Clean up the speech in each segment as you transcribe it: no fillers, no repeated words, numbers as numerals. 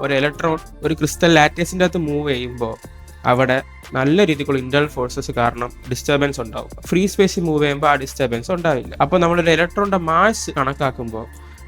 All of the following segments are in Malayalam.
ഒരു ഇലക്ട്രോൺ ഒരു ക്രിസ്റ്റൽ ലാറ്റീസിൻ്റെ അകത്ത് മൂവ് ചെയ്യുമ്പോൾ അവിടെ നല്ല രീതിക്കുള്ള ഇന്റേണൽ ഫോഴ്സസ് കാരണം ഡിസ്റ്റർബൻസ് ഉണ്ടാവും. ഫ്രീ സ്പേസിൽ മൂവ് ചെയ്യുമ്പോൾ ആ ഡിസ്റ്റർബൻസ് ഉണ്ടാവില്ല. അപ്പോൾ നമ്മളൊരു ഇലക്ട്രോണിന്റെ മാസ് കണക്കാക്കുമ്പോൾ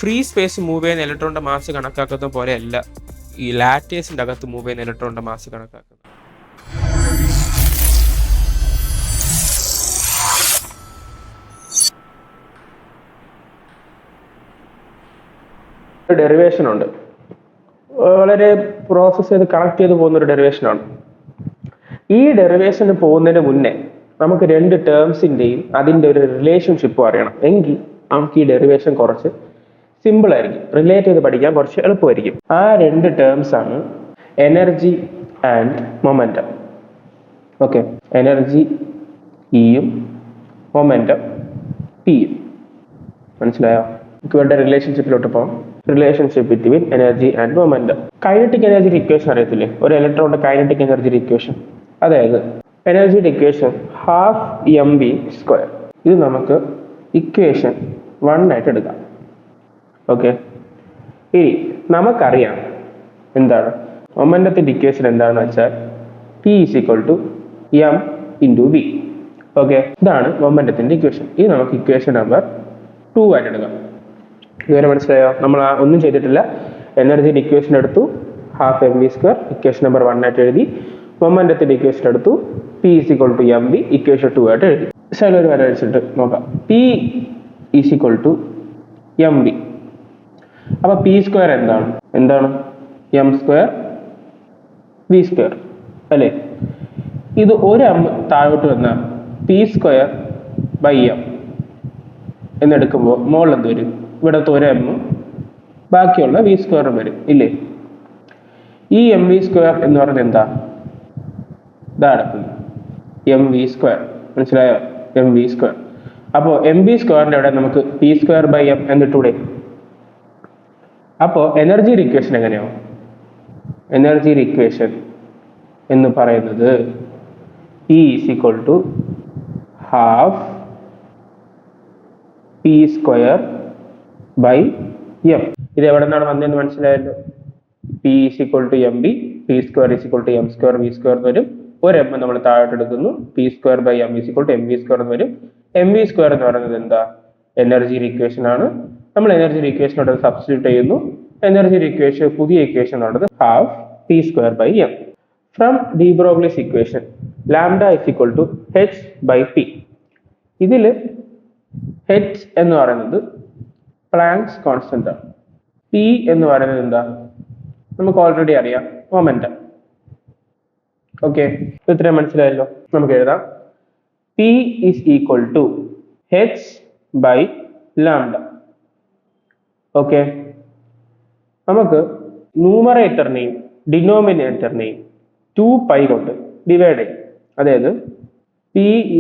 ഫ്രീ സ്പേസ് മൂവ് ചെയ്യുന്ന ഇലക്ട്രോണിന്റെ മാസ് കണക്കാക്കുന്ന പോലെയല്ല ഈ ലാറ്റീസിൻ്റെ അകത്ത് മൂവ് ചെയ്യുന്ന ഇലക്ട്രോണിന്റെ മാസ് കണക്കാക്കുന്നത്. ഡെറിവേഷൻ ഉണ്ട്, വളരെ പ്രോസസ് ചെയ്ത് കണക്ട് ചെയ്ത് പോകുന്ന ഒരു ഡെറിവേഷനാണ്. ഈ ഡെറിവേഷന് പോകുന്നതിന് മുന്നേ നമുക്ക് രണ്ട് ടേംസിന്റെയും അതിൻ്റെ ഒരു റിലേഷൻഷിപ്പും അറിയണം. എങ്കിൽ നമുക്ക് ഈ ഡെറിവേഷൻ കുറച്ച് സിമ്പിൾ ആയിരിക്കും, റിലേറ്റ് ചെയ്ത് പഠിക്കാൻ കുറച്ച് എളുപ്പമായിരിക്കും. ആ രണ്ട് ടേംസ് ആണ് energy and momentum. Okay, energy ഇയും മൊമെന്റം പിയും. മനസ്സിലായോ? നമുക്ക് ഇവരുടെ റിലേഷൻഷിപ്പിലോട്ട് പോകാം. Relationship between energy and momentum. Kinetic energy equation അറിയത്തില്ലേ? ഒരു ഇലക്ട്രോണിന്റെ കൈനറ്റിക് എനർജി ഇക്വേഷൻ, അതായത് എനർജിയുടെ ഇക്വേഷൻ ½mv². ഇത് നമുക്ക് ഇക്വേഷൻ 1 ആയിട്ട് എടുക്കാം. ഓക്കെ, ഇനി നമുക്കറിയാം എന്താണ് മൊമെന്റത്തിന്റെ ഇക്വേഷൻ എന്താണെന്ന് വെച്ചാൽ P = m × v. ഓക്കെ, ഇതാണ് മൊമെന്റത്തിന്റെ ഇക്വേഷൻ. ഇത് നമുക്ക് ഇക്വേഷൻ നമ്പർ 2 ആയിട്ട് എടുക്കാം. ഇതുവരെ മനസ്സിലായോ? നമ്മൾ ഒന്നും ചെയ്തിട്ടില്ല. എനർജിയുടെ ഇക്വേഷൻ എടുത്തു ½mv², ഇക്വേഷൻ നമ്പർ 1 ആയിട്ട് എഴുതി. മൊമെന്റത്തിന്റെ ഇക്വേഷൻ എടുത്തു P = mv, ഇക്വേഷൻ 2 ആയിട്ട് എഴുതി. ശരി, ഒരു വര അടിച്ചിട്ട് നോക്കാം. P = mv. അപ്പൊ p² എന്താണ്? m² v² അല്ലേ? ഇത് ഒരു m താഴോട്ട് വന്ന p²/m എന്നെടുക്കുമ്പോൾ മോൾ എന്ത് വരും? ഇവിടത്തെ ഒരു m ബാക്കിയുള്ള v² വരും ഇല്ലേ? ഈ mv² എന്ന് പറഞ്ഞത് എന്താ? ഇതാണ് mv². മനസ്സിലായോ? mv². അപ്പോ mv² അവിടെ നമുക്ക് p²/m എന്നിട്ടൂടെ? അപ്പോ എനർജി ഇക്വേഷൻ എങ്ങനെയാവും? എനർജി ഇക്വേഷൻ എന്ന് പറയുന്നത് E = ½p²/m. ഇത് എവിടെ നിന്നാണ് വന്നതെന്ന് മനസ്സിലായല്ലോ? P = mv, p² = m² v² വരും. ഒരു m നമ്മൾ താഴോട്ട് എടുക്കുന്നു. p²/m = mv² വരും. mv² എന്ന് പറയുന്നത് എന്താ? എനർജി ഇക്വേഷൻ ആണ്. നമ്മൾ എനർജി ഇക്വേഷനോട് സബ്സ്റ്റിറ്റ്യൂട്ട് ചെയ്യുന്നു. എനർജി ഇക്വേഷൻ പുതിയ ഇക്വേഷൻ ഉള്ളത് ½p²/m. From de Broglie's equation λ = h/p. ഇതിൽ h എന്ന് പറയുന്നത് പ്ലാങ്ക്സ് കോൺസ്റ്റന്റ് ആണ്. p എന്ന് പറയുന്നത് എന്താ? നമുക്ക് ഓൾറെഡി അറിയാം, മൊമെന്റം. ഓക്കെ, ഇത്രയും മനസ്സിലായല്ലോ. നമുക്ക് എഴുതാം P = h/λ. ഓക്കെ, നമുക്ക് ന്യൂമറേറ്ററിനെയും ഡിനോമിനേറ്ററിനെയും 2π കൊണ്ട് ഡിവൈഡ് ചെയ്യും. അതായത് P =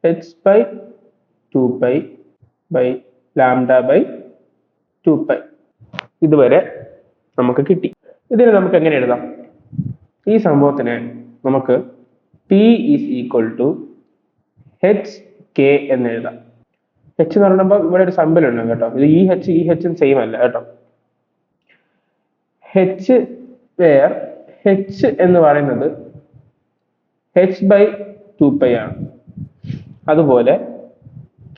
h/2π/λ/2π. ഇതുവരെ നമുക്ക് കിട്ടി. ഇതിനെ നമുക്ക് എങ്ങനെ എഴുതാം? ഈ സംഭവത്തിനെ നമുക്ക് P = hk എന്ന് എഴുതാം. h എന്ന് പറയുമ്പോൾ ഇവിടെ ഒരു സിംബൽ ഉണ്ട് കേട്ടോ. ഇത് ഈ h സെയിം അല്ല കേട്ടോ. h എന്ന് പറയുന്നത് h/2π ആണ്. അതുപോലെ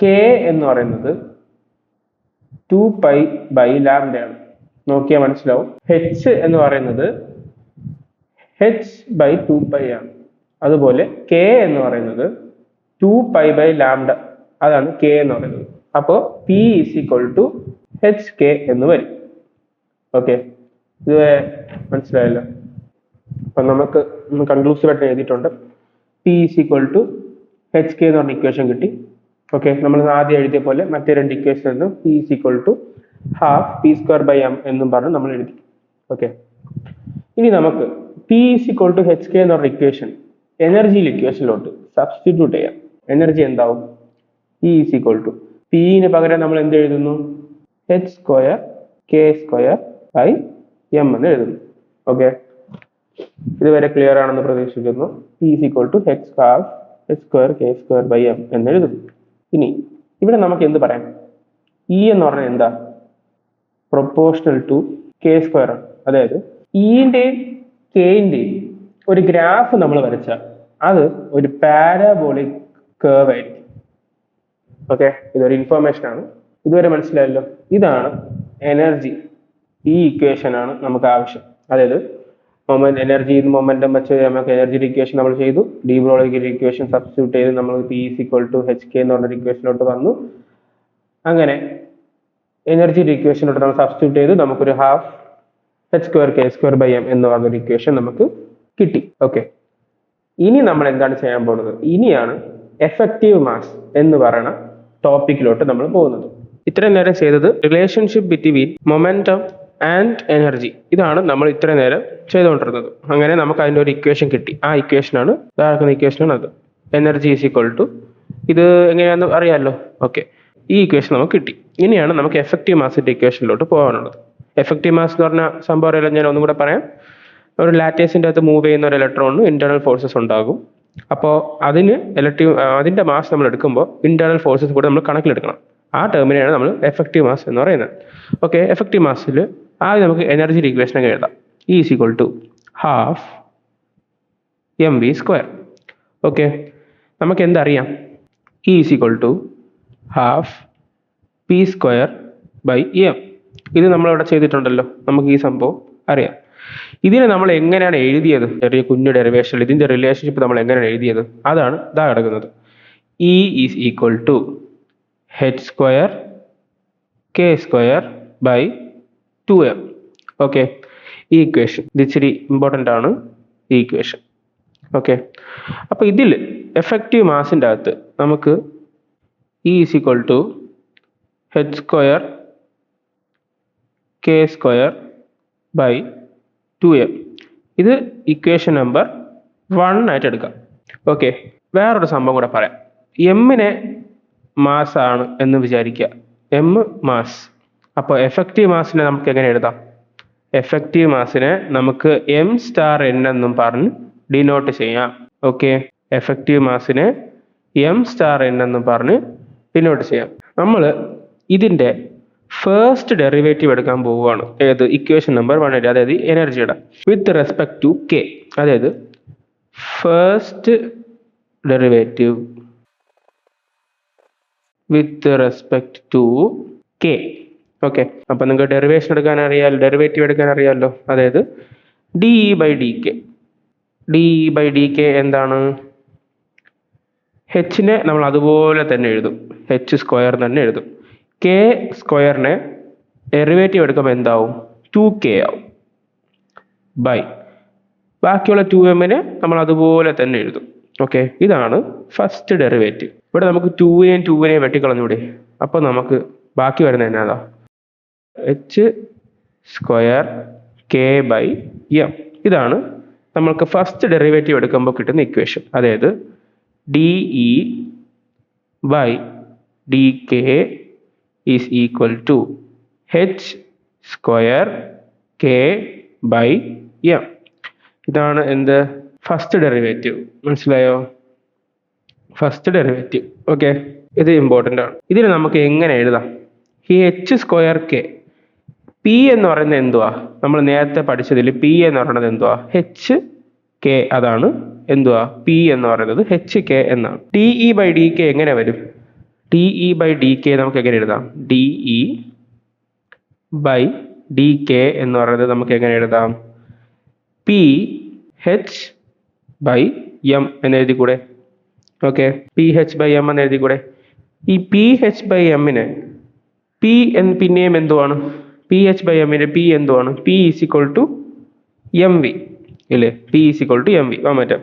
k എന്ന് പറയുന്നത് 2π/λ ആണ്. നോക്കിയാൽ മനസ്സിലാവും. h എന്ന് പറയുന്നത് h/2π ആണ്. അതുപോലെ k എന്ന് പറയുന്നത് 2π/λ, അതാണ് k എന്ന് പറയുന്നത്. അപ്പോ P = hk എന്ന് വരും. ഓക്കെ, ഇത് മനസ്സിലായല്ലോ. അപ്പൊ നമുക്ക് കൺക്ലൂസീവ് ആയിട്ട് എഴുതിയിട്ടുണ്ട്. P = hk എന്ന് പറഞ്ഞ ഇക്വേഷൻ കിട്ടി. ഓക്കെ, നമ്മൾ ആദ്യം എഴുതിയ പോലെ മറ്റേ രണ്ട് ഇക്വേഷൻ എന്നും P = ½p²/m എന്നും പറഞ്ഞ് നമ്മൾ എഴുതി. ഓക്കെ, ഇനി നമുക്ക് P = hk എന്ന് പറഞ്ഞ ഇക്വേഷൻ എനർജി ഇക്വേഷനിലോട്ട് സബ്സ്റ്റിറ്റ്യൂട്ട് ചെയ്യാം. എനർജി എന്താവും? E = P-ന് പകരം നമ്മൾ എന്ത് എഴുതുന്നു? h²k²/m എന്ന് എഴുതുന്നു. ഓക്കെ, ഇതുവരെ ക്ലിയർ ആണെന്ന് പ്രതീക്ഷിക്കുന്നു. P = h²k²/m എന്ന് എഴുതുന്നു. ഇനി ഇവിടെ നമുക്ക് എന്ത് പറയാം? E എന്ന് പറഞ്ഞാൽ എന്താ? പ്രൊപ്പോർഷണൽ ടു k² ആണ്. അതായത് ഇൻ്റെയും കെയിൻ്റെയും ഒരു ഗ്രാഫ് നമ്മൾ വരച്ചാൽ അത് ഒരു പാരാബോളിക് കേർവ് ആയിരിക്കും. ഓക്കെ, ഇതൊരു ഇൻഫോർമേഷൻ ആണ്. ഇതുവരെ മനസ്സിലായല്ലോ. ഇതാണ് എനർജി. ഈ ഇക്വേഷൻ ആണ് നമുക്ക് ആവശ്യം. അതായത് എനർജി മൊമെന്റം വെച്ച് നമുക്ക് എനർജിയുടെ ഇക്വേഷൻ നമ്മൾ ചെയ്തു. ഡി ബ്രോഗ്ലിയുടെ ഇക്വേഷൻ സബ്സ്റ്റിറ്റ്യൂട്ട് ചെയ്ത് നമ്മൾ P = hk എന്ന് പറഞ്ഞൊരു ഇക്വേഷനിലോട്ട് വന്നു. അങ്ങനെ എനർജിയുടെ ഇക്വേഷനിലോട്ട് നമ്മൾ സബ്സ്റ്റിറ്റ്യൂട്ട് ചെയ്തു. നമുക്കൊരു ½ h²k²m എന്ന് പറഞ്ഞൊരു ഇക്വേഷൻ നമുക്ക് കിട്ടി. ഓക്കെ, ഇനി നമ്മൾ എന്താണ് ചെയ്യാൻ പോകുന്നത്? ഇനിയാണ് എഫക്റ്റീവ് മാസ് എന്ന് പറയുന്ന ടോപ്പിക്കിലോട്ട് നമ്മൾ പോകുന്നത്. ഇത്രയും നേരം ചെയ്തത് relationship between momentum and energy. ഇതാണ് നമ്മൾ ഇത്രയും നേരം ചെയ്തുകൊണ്ടിരുന്നത്. അങ്ങനെ നമുക്ക് അതിൻ്റെ ഒരു ഇക്വേഷൻ കിട്ടി. ആ ഇക്വേഷനാണ് ഇതാക്കുന്ന ഇക്വേഷനാണ് അത്. എനർജി = ഇത് എങ്ങനെയാണെന്ന് അറിയാമല്ലോ. ഓക്കെ, ഈ ഇക്വേഷൻ നമുക്ക് കിട്ടി. ഇനിയാണ് നമുക്ക് എഫക്റ്റീവ് മാസിന്റെ ഇക്വേഷനിലോട്ട് പോകാനുള്ളത്. എഫക്റ്റീവ് മാസ് എന്ന് പറഞ്ഞ സംഭവം അറിയാലോ. ഞാൻ ഒന്നും കൂടെ പറയാം. ഒരു ലാറ്റേസിൻ്റെ അകത്ത് മൂവ് ചെയ്യുന്ന ഒരു ഇലക്ട്രോണിന് ഇന്റേണൽ ഫോഴ്സസ് ഉണ്ടാകും. അപ്പോൾ അതിൻ്റെ മാസ് നമ്മൾ എടുക്കുമ്പോൾ ഇന്റേണൽ ഫോഴ്സസ് കൂടെ നമ്മൾ കണക്കിലെടുക്കണം. ആ ടേമിനെയാണ് നമ്മൾ എഫക്റ്റീവ് മാസ് എന്ന് പറയുന്നത്. ഓക്കെ, എഫക്റ്റീവ് മാസിൽ ആദ്യം നമുക്ക് എനർജി ഇക്വേഷൻ ഒക്കെ എഴുതാം. E = ½ mv². ഓക്കെ, നമുക്ക് എന്തറിയാം? E = ½ p²/m. ഇത് നമ്മളിവിടെ ചെയ്തിട്ടുണ്ടല്ലോ. നമുക്ക് ഈ സംഭവം അറിയാം. ഇതിനെ നമ്മൾ എങ്ങനെയാണ് എഴുതിയത്? ചെറിയ കുഞ്ഞു ഡെറിവേഷൻ. ഇതിന്റെ റിലേഷൻഷിപ്പ് നമ്മൾ എങ്ങനെയാണ് എഴുതിയത്? അതാണ് ഇതാ കിടക്കുന്നത്. E = h²k²/2m. ഓക്കെ, ഈ ഇക്വേഷൻ ഇത് ഇച്ചിരി ഇമ്പോർട്ടൻ്റ് ആണ്. ഈ ഇക്വേഷൻ ഓക്കെ. അപ്പോൾ ഇതിൽ എഫക്റ്റീവ് മാസിൻ്റെ അകത്ത് നമുക്ക് E = h²k²/2m. ഇത് ഇക്വേഷൻ നമ്പർ 1 ആയിട്ട് എടുക്കാം. ഓക്കെ, വേറൊരു സംഭവം കൂടെ പറയാം. എമ്മിനെ മാസ് ആണ് എന്ന് വിചാരിക്കുക. M mass. അപ്പോൾ എഫക്റ്റീവ് മാസിനെ നമുക്ക് എങ്ങനെ എഴുതാം? എഫക്റ്റീവ് മാസിനെ നമുക്ക് m*n എന്നും പറഞ്ഞ് ഡിനോട്ട് ചെയ്യാം. ഓക്കെ, എഫക്റ്റീവ് മാസിനെ m*n എന്നും പറഞ്ഞ് ഡിനോട്ട് ചെയ്യാം. നമ്മൾ ഇതിൻ്റെ ഫസ്റ്റ് ഡെറിവേറ്റീവ് എടുക്കാൻ പോവുകയാണ്. ഏത്? ഇക്വേഷൻ നമ്പർ 1, അതായത് എനർജിയുടെ വിത്ത് റെസ്പെക്ട് ടു കെ. അതായത് first derivative with respect to K. Okay, അപ്പം നിങ്ങൾക്ക് ഡെറിവേറ്റീവ് എടുക്കാൻ അറിയാമല്ലോ. അതായത് dE/dk എന്താണ്? ഹെച്ചിനെ നമ്മൾ അതുപോലെ തന്നെ എഴുതും. h² തന്നെ എഴുതും. k² ഡെറിവേറ്റീവ് എടുക്കുമ്പോൾ എന്താവും? 2k ആവും. ബൈ ബാക്കിയുള്ള 2m നമ്മൾ അതുപോലെ തന്നെ എഴുതും. ഓക്കെ, ഇതാണ് ഫസ്റ്റ് ഡെറിവേറ്റീവ്. ഇവിടെ നമുക്ക് 2നെയും വെട്ടിക്കളഞ്ഞൂടെ? അപ്പോൾ നമുക്ക് ബാക്കി വരുന്ന എന്നാ? h²k/m. ഇതാണ് നമ്മൾക്ക് ഫസ്റ്റ് ഡെറിവേറ്റീവ് എടുക്കുമ്പോൾ കിട്ടുന്ന ഇക്വേഷൻ. അതായത് dE/dk = h²k/m. ഇതാണ് എന്ത്? First derivative. മനസ്സിലായോ? First derivative. ഓക്കെ, ഇത് ഇമ്പോർട്ടൻ്റ് ആണ്. ഇതിന് നമുക്ക് എങ്ങനെ എഴുതാം? ഈ h²k p എന്ന് പറയുന്നത് എന്തുവാ? നമ്മൾ നേരത്തെ പഠിച്ചതിൽ p എന്ന് പറയുന്നത് എന്തുവാ? hk. അതാണ് എന്തുവാ? p എന്ന് പറയുന്നത് hk എന്നാണ്. dE/dk എങ്ങനെ വരും? dE/dk നമുക്ക് എങ്ങനെ എഴുതാം? dE/dk എന്ന് പറയുന്നത് നമുക്ക് എങ്ങനെ എഴുതാം? ph/m എന്ന് എഴുതിക്കൂടെ? ഓക്കെ, ph/m എന്ന് എഴുതിക്കൂടെ? ഈ ph/mനെ p എന്ന് പിന്നെയും എന്തുവാണ്? ph/mന്റെ p എന്തുവാണ്? p = mv ഇല്ലേ? p = mv.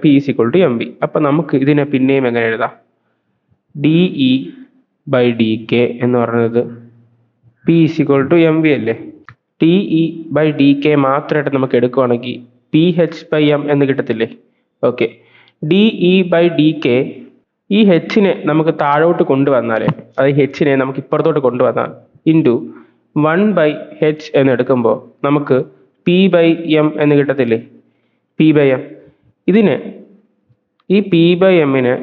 p = mv. അപ്പം നമുക്ക് ഇതിനെ പിന്നെയും എങ്ങനെ എഴുതാം? dE/dk എന്ന് പറയുന്നത് p = mv അല്ലേ? dE/dk മാത്രമായിട്ട് നമുക്ക് എടുക്കുവാണെങ്കിൽ ph/m എന്ന് കിട്ടത്തില്ലേ? ഓക്കെ, dE/dk ഈ ഹെച്ചിനെ നമുക്ക് താഴോട്ട് കൊണ്ടുവന്നാലേ, അത് ഹെച്ചിനെ നമുക്ക് ഇപ്പുറത്തോട്ട് കൊണ്ടുവന്നാൽ *1/h എന്ന് എടുക്കുമ്പോൾ നമുക്ക് p/m എന്ന് കിട്ടത്തില്ലേ? p/m. ഇതിന് ഈ p/mന്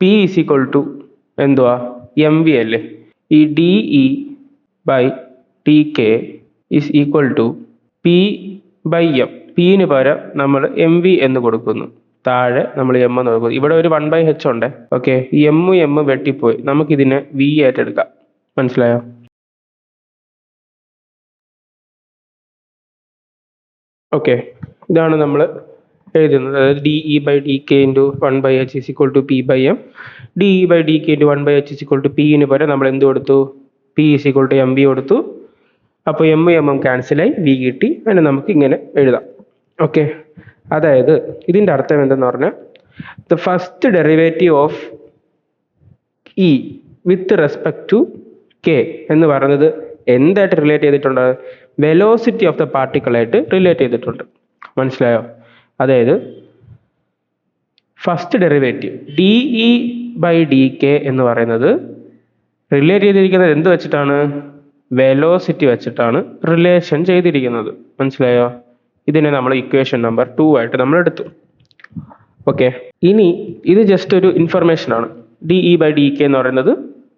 p = എന്തുവാ? mv അല്ലേ? ഈ dE/dk = p P/m, പിന് പകരം നമ്മൾ mv എന്ന് കൊടുക്കുന്നു, താഴെ നമ്മൾ m എന്ന് കൊടുക്കുന്നു. ഇവിടെ ഒരു 1/h ഉണ്ട്. ഓക്കെ, m വെട്ടിപ്പോയി, നമുക്കിതിനെ v ആയിട്ട് എടുക്കാം. മനസ്സിലായോ? ഓക്കെ, ഇതാണ് നമ്മൾ എഴുതുന്നത്. അതായത് de/dk into 1/h is equal to p/m. de/dk into 1/h is equal to പിന് പകരം നമ്മൾ എന്ത് കൊടുത്തു? p is equal to mv കൊടുത്തു. അപ്പോൾ m ക്യാൻസലായി, v കിട്ടി. അതിനെ നമുക്ക് ഇങ്ങനെ എഴുതാം. ഓക്കെ, അതായത് ഇതിൻ്റെ അർത്ഥം എന്തെന്ന് പറഞ്ഞാൽ the first derivative of E with respect to K എന്ന് പറയുന്നത് എന്തായിട്ട് റിലേറ്റ് ചെയ്തിട്ടുണ്ട്? വെലോസിറ്റി ഓഫ് ദ പാർട്ടിക്കിളായിട്ട് റിലേറ്റ് ചെയ്തിട്ടുണ്ട്. മനസ്സിലായോ? അതായത് ഫസ്റ്റ് ഡെറിവേറ്റീവ് de/dk എന്ന് പറയുന്നത് റിലേറ്റ് ചെയ്തിരിക്കുന്നത് എന്ത് വെച്ചിട്ടാണ്? വെലോസിറ്റി വെച്ചിട്ടാണ് റിലേഷൻ ചെയ്തിരിക്കുന്നത്. മനസ്സിലായോ? ഇതിനെ നമ്മൾ ഇക്വേഷൻ നമ്പർ 2 ആയിട്ട് നമ്മൾ എടുത്തു. ഓക്കെ, ഇനി ഇത് ജസ്റ്റ് ഒരു ഇൻഫർമേഷൻ ആണ്. de/dk എന്ന് പറയുന്നത്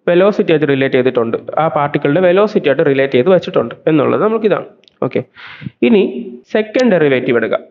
വെലോസിറ്റി ആയിട്ട് റിലേറ്റ് ചെയ്തിട്ടുണ്ട്, ആ പാർട്ടിക്കിളിന്റെ വെലോസിറ്റി ആയിട്ട് റിലേറ്റ് ചെയ്ത് വെച്ചിട്ടുണ്ട് എന്നുള്ളത് നമുക്കിതാണ്. ഓക്കെ, ഇനി സെക്കൻഡ് ഡെറിവേറ്റീവ് എടുക്കാം.